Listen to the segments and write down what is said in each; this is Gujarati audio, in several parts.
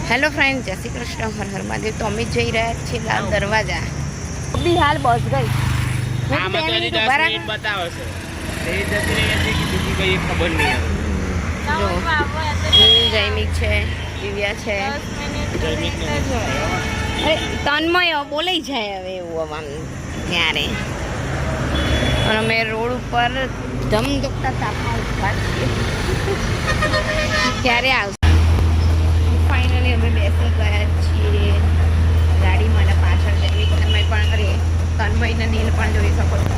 હેલો ફ્રેન્ડ, જય શ્રી કૃષ્ણ, હર હર મહાદેવ. તો અમે જઈ રહ્યા છીએ લાલ દરવાજા. બી હાલ બસ ગઈ. જૈમિક છે, દિવ્યા છે, તન્મય બોલાઈ જાય હવે એવું આમ ત્યારે. અને અમે રોડ ઉપર ધમધોકતા તાપમાં ઉભા છીએ. ક્યારે આવશે? ફાઇનલી અમે બેસી ગયા છીએ ગાડીમાં. પાછળ જૈમિક તન્મય પણ અરે તન્મયના નીલ પણ જોઈ શકો છો.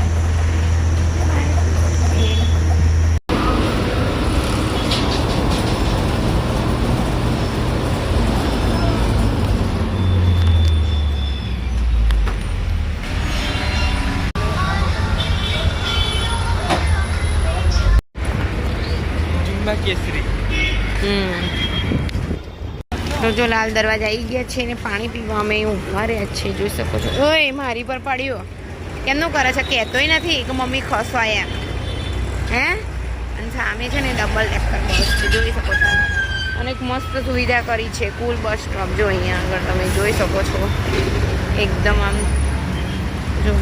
તો જો લાલ દરવાજા આવી ગયા છે ને પાણી પીવા અમે ઊભા રહ્યા છીએ, જોઈ શકો છો. ઓય મારી પર પડ્યો કેમનું કરે છે? કહેતોય નથી કે મમ્મી ખસો એમ. હે? અને સામે છે ને ડબલ ડેકર બસ છે, જોઈ શકો છો. અને એક મસ્ત સુવિધા કરી છે, કુલ બસ સ્ટોપ. જો અહીંયા આગળ તમે જોઈ શકો છો, એકદમ આમ જો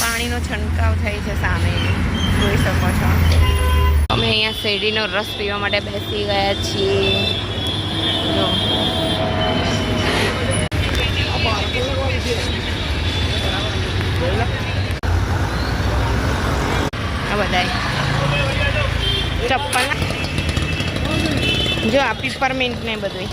પાણીનો છંટકાવ થાય છે સામે, જોઈ શકો છો. અમે અહીંયા શેરડીનો રસ પીવા માટે બેસી ગયા છીએ. જો આ બધા ચપ્પલ, જો આ પીપરમિન્ટ ને બધું.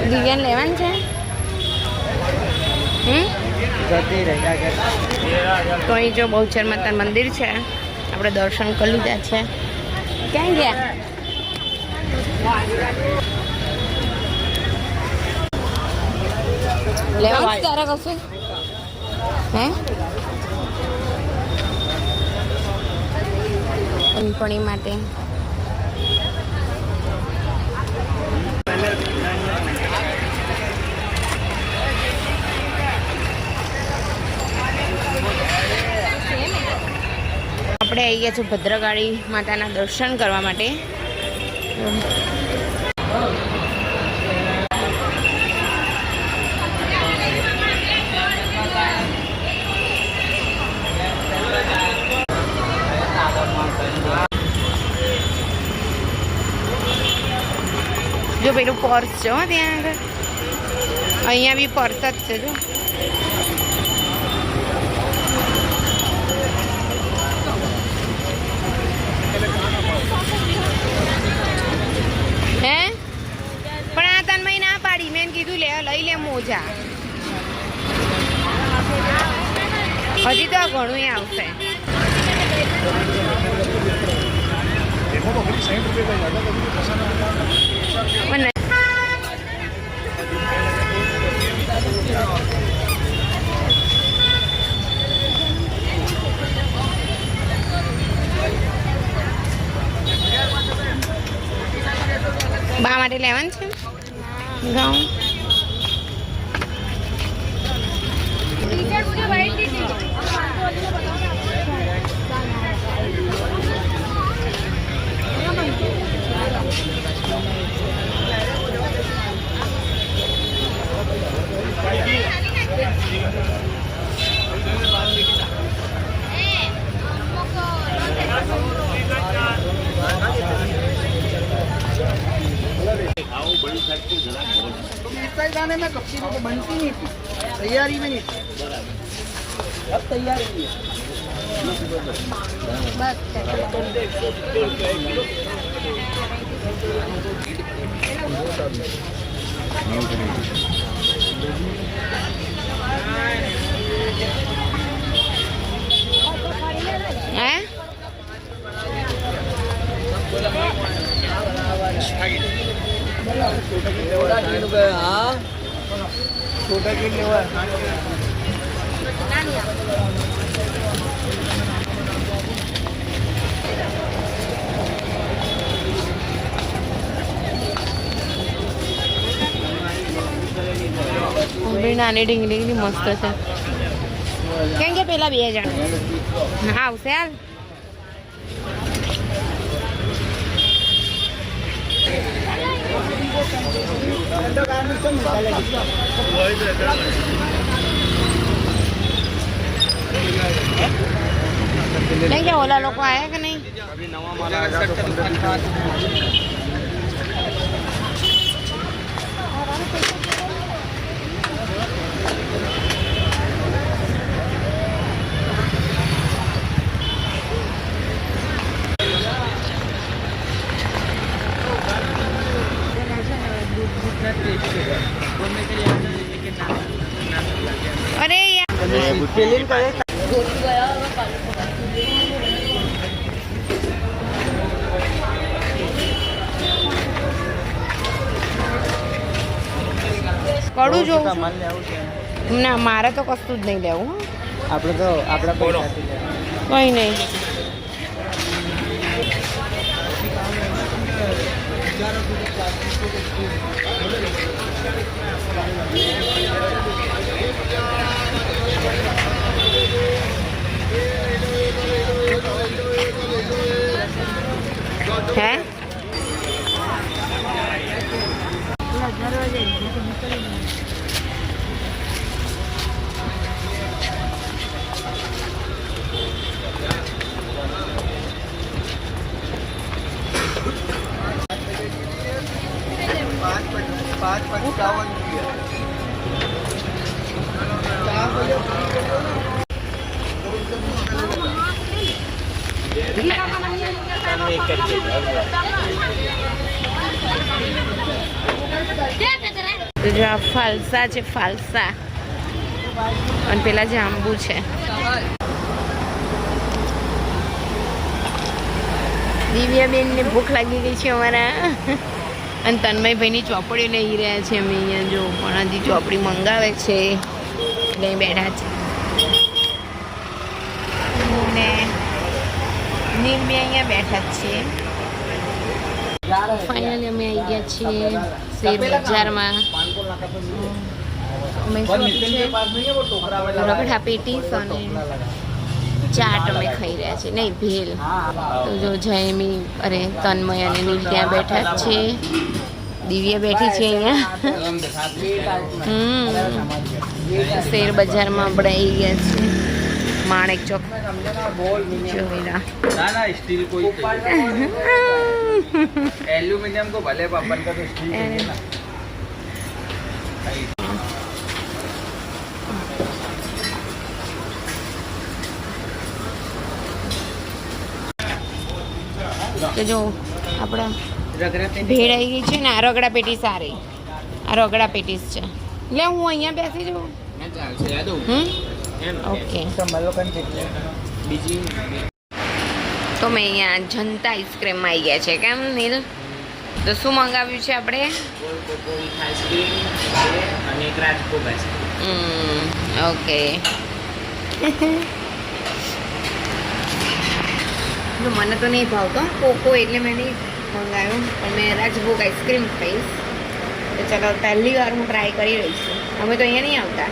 દિવ્યાને લેવાનું છે. તો અહીં જો બહુચર માતા મંદિર છે, આપણે દર્શન કરી લીધા છે. ક્યાં ગયા? લેવાનું તારા કશું હે? કંપની માટે આપણે આવી ગયા છીએ ભદ્રકાળી માતાના દર્શન કરવા માટે. જો પેલું પર્સ છે હો ત્યાં આગળ, અહીંયા બી પર્સ જ છે. જો હે પણ આ તન્મય ના પાડી, મેં કીધું લે લઈ લે મોજા. હજી તો ઘણું આવશે. બા માટે લેવાનું છે ઘઉં. तैयारी में नहीं अब तैयारी नहीं हैं छोटा की लेवा નાની ઢીંગલી કેટલી મસ્ત છે કેમ કે પેલા 2 જણ હા આવશે હાલ नहीं क्या ओला लोग आया कि नहीं अभी नवा माल आया तो 15 अरे यार કડું જોઉં ના મારે તો કશું જ નહીં લેવું આપણે તો આપણા પૈસાથી કંઈ નહીં હે તો જો આ ફાલસા છે ફાલસા અને પેલા જાંબુ છે દિવ્યાબેનને ભૂખ લાગી ગઈ છે અમારા અને તન્મયભાઈની ચોપડી લઈ રહ્યા છે અમે અહીંયા જો પણ હજી ચોપડી મંગાવે છે લઈ બેઠા છે ને નીરબી અહીંયા બેઠા જ છીએ ફાઇનલી અમે આવી ગયા છીએ શેર બજારમાં અમે રગડા પેટીસ અને ચાટ અમે ખાઈ રહ્યા છીએ નહીં ભેલ તો જો જયમી અરે તન્મય અને નીલ ત્યાં બેઠા જ છે દિવ્યા બેઠી છે અહીંયા શેર બજારમાં આપણે આવી ગયા છે માણેક ચોક જોયેલા स्टील कोई एल्यूमिनियम को भले अपन का तो स्टील चाहिए ना કે જો આપણા ભેળ આવી ગઈ છે ને આ રગડા પેટીસ સારી આ રગડા પેટીસ છે એટલે હું અહીંયા બેસી જાઉં ઓકે તો મેં અહીંયા જનતા આઈસ્ક્રીમમાં આવી ગયા છે કેમ નીલ તો શું મંગાવ્યું છે આપણે ઓકે મને તો નહીં ભાવતો કોકો એટલે મેં નહીં મંગાવ્યું પણ મેં રાજભોગ આઈસ્ક્રીમ ખાઈશ તો ચાલો પહેલી વાર હું ટ્રાય કરી રહી છું અમે તો અહીંયા નહીં આવતા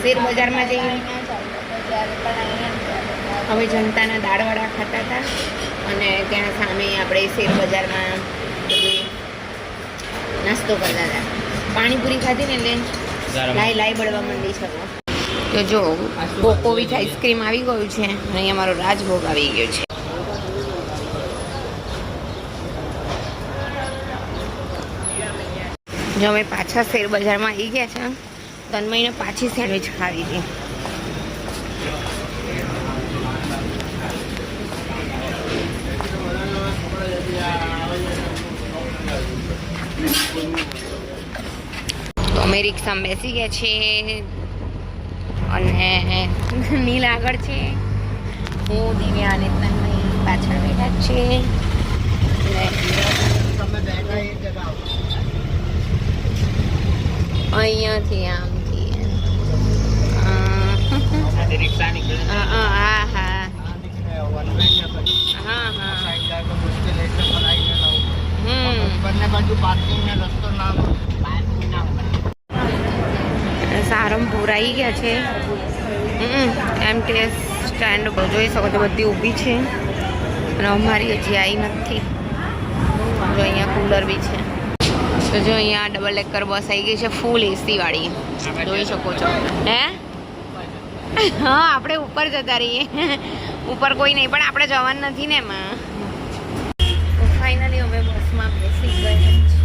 શેર બજારમાં જઈએ અમે જનતાના દાળવડા ખાતા હતા અને ત્યાં સામે આપણે શેર બજારમાં નાસ્તો કરતા હતા પાણીપુરી ખાધી ને એટલે લાઈ બળવા માંડી છે તો જો કોકો વિથ આઈસ્ક્રીમ આવી ગયું છે અને અહીંયા મારો રાજભોગ આવી ગયો છે જો અમે પાછા શેર બજારમાં આવી ગયા છે તન્મયને પાછી સેન્ડવિચ ખાવી હતી. તો અમે રિક્ષામાં બેસી ગયા છે અને નીલ આગળ છે, હું દિવ્યા અને તન્મય પાછળ બેઠા છે. અહીંયાથી આમથી રિક્ષા નીકળે હા હા હા હા બંને બાજુ પાર્કિંગ ને રસ્તો ના સારંગપુર આવી ગયા છે. એમટીએસ સ્ટેન્ડ જોઈ શકો છો, બધી ઊભી છે અને અમારી હજી આવી નથી. જો અહીંયા કુલર બી છે. તો જો અહીંયા ડબલ ડેકર બસ આવી ગઈ છે, ફૂલ એસી વાળી, જોઈ શકો છો. હે હા, આપણે ઉપર જતા રહીએ. ઉપર કોઈ નહીં, પણ આપણે જવાનું નથી ને એમાં. ફાઇનલી હવે બસમાં બેસી ગયા છે.